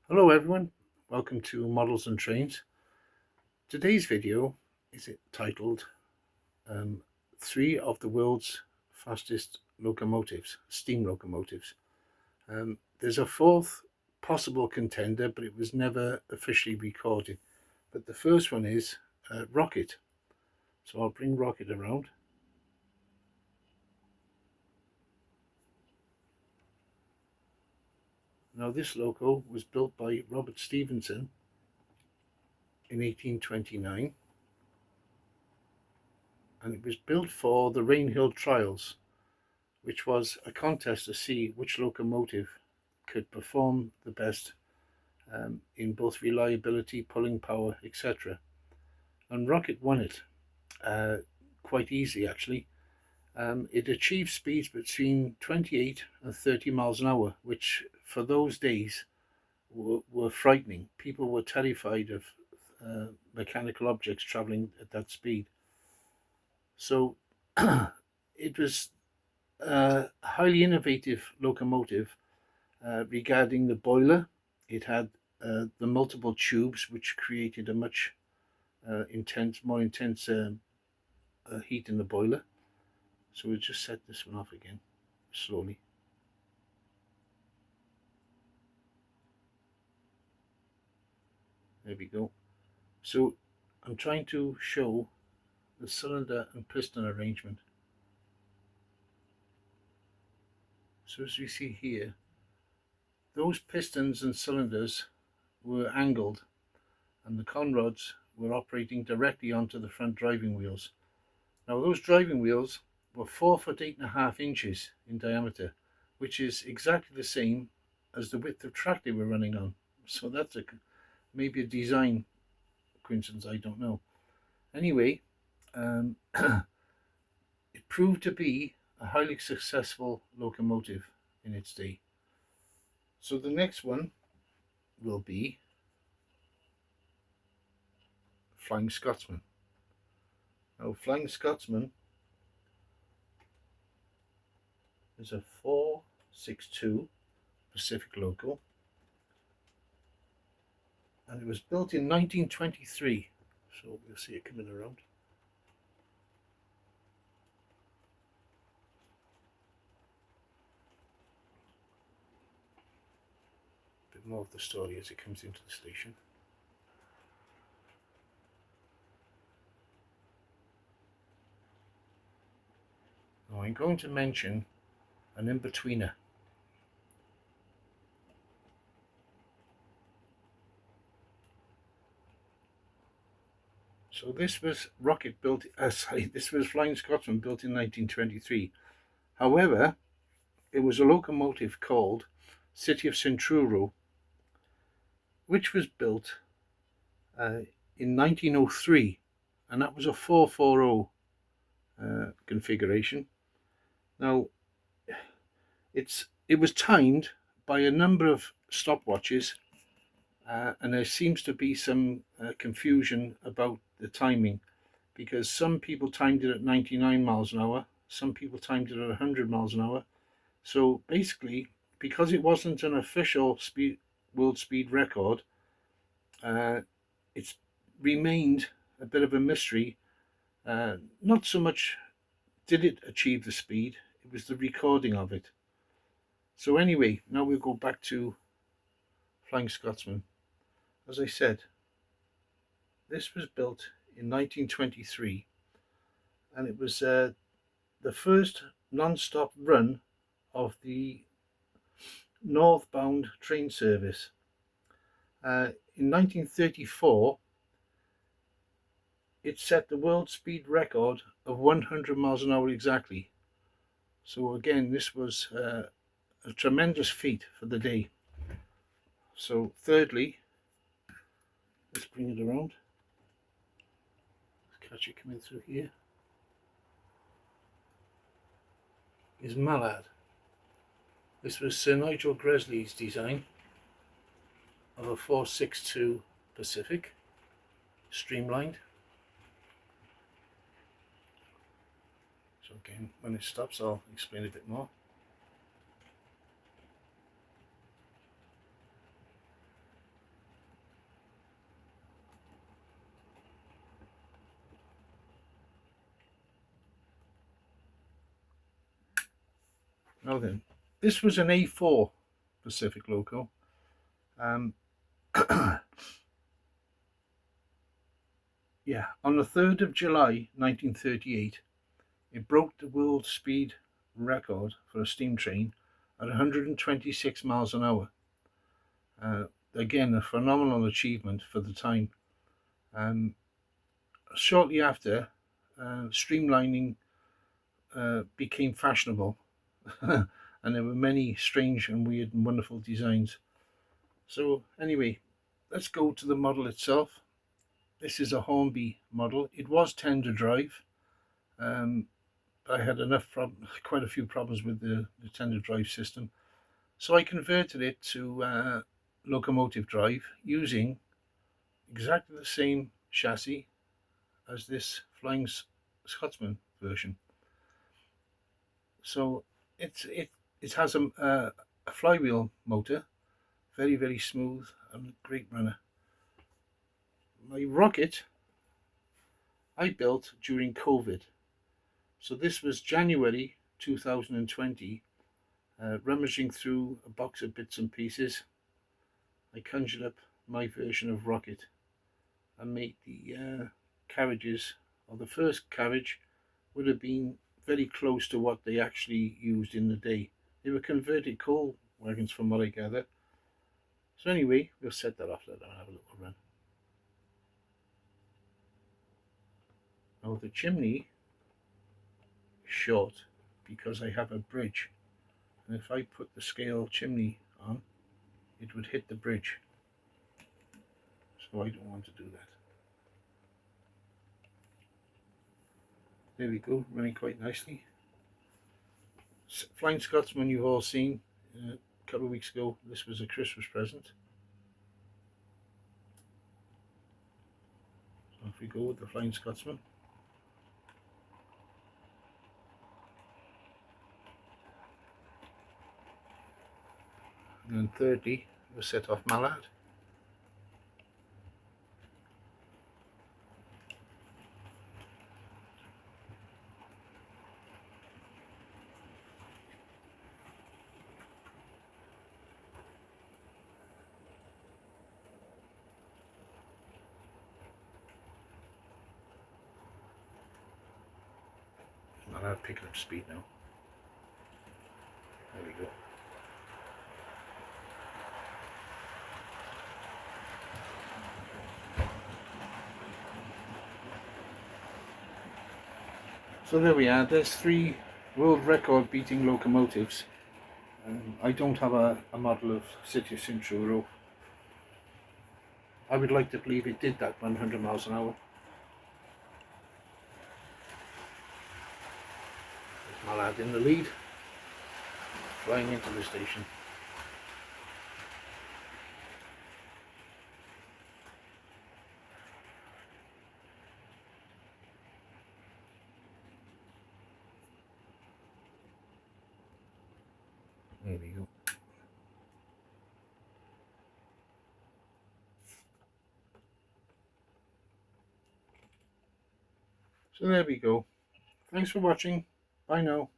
Hello everyone, welcome to Models and Trains. Today's video is titled Three of the World's Fastest Locomotives, Steam Locomotives. There's a fourth possible contender, but it was never officially recorded. But the first one is Rocket. So I'll bring Rocket around. Now this loco was built by Robert Stephenson in 1829, and it was built for the Rainhill Trials, which was a contest to see which locomotive could perform the best in both reliability, pulling power, etc. And Rocket won it uh, quite easily, actually. It achieved speeds between 28 and 30 miles an hour, which for those days were frightening. People were terrified of mechanical objects traveling at that speed. So it was a highly innovative locomotive regarding the boiler. It had the multiple tubes, which created a much more intense heat in the boiler. So we'll just set this one off again slowly. There we go. So I'm trying to show the cylinder and piston arrangement. So as we see here, those pistons and cylinders were angled, and the conrods were operating directly onto the front driving wheels. Now those driving wheels were 4 foot 8.5 inches in diameter, which is exactly the same as the width of track they were running on. So that's maybe a design coincidence, I don't know. Anyway, it proved to be a highly successful locomotive in its day. So the next one will be Flying Scotsman. Now Flying Scotsman is a 462 Pacific loco, and it was built in 1923. So we'll see it coming around. A bit more of the story as it comes into the station. Now I'm going to mention an in-betweener. So this was this was Flying Scotsman built in 1923. However, it was a locomotive called City of Centruro, which was built in 1903, and that was a 440 configuration. Now, it was timed by a number of stopwatches, and there seems to be some confusion about the timing, because some people timed it at 99 miles an hour, some people timed it at 100 miles an hour. So basically, because it wasn't an official world speed record, it's remained a bit of a mystery. Not so much did it achieve the speed, it was the recording of it. So anyway, now we'll go back to Flying Scotsman. As I said, this was built in 1923, and it was the first non-stop run of the northbound train service. In 1934, it set the world speed record of 100 miles an hour exactly. So again, this was a tremendous feat for the day. So thirdly, let's bring it around. Let's catch it coming through here. Is Mallard. This was Sir Nigel Gresley's design of a 462 Pacific, streamlined. So again, when it stops, I'll explain a bit more. Now then, this was an A4 Pacific Loco. Yeah, on the 3rd of July 1938, it broke the world speed record for a steam train at 126 miles an hour. Again, a phenomenal achievement for the time. Shortly after, streamlining became fashionable, and there were many strange and weird and wonderful designs. So anyway, let's go to the model itself. This is a Hornby model. It was tender drive. I had quite a few problems with the tender drive system, so I converted it to locomotive drive using exactly the same chassis as this Flying Scotsman version. So it has a flywheel motor, very smooth and great runner. My rocket I built during COVID, so this was January 2020. Rummaging through a box of bits and pieces, I conjured up my version of rocket and made the carriages, or the first carriage would have been very close to what they actually used in the day. They were converted coal wagons from what I gather. So anyway, we'll set that off, let them have a little run. Now the chimney is short because I have a bridge, and if I put the scale chimney on, it would hit the bridge. So I don't want to do that. There we go, running quite nicely. Flying Scotsman you've all seen a couple of weeks ago. This was a Christmas present. So off we go with the Flying Scotsman. And then thirdly, we'll set off Mallard. Mallard picking up speed now. There we go. So there we are, there's 3 world record beating locomotives. I don't have a model of City Centuro. I would like to believe it did that 100 miles an hour. There's Mallard in the lead, flying into the station. There we go. So there we go. Thanks for watching. Bye now.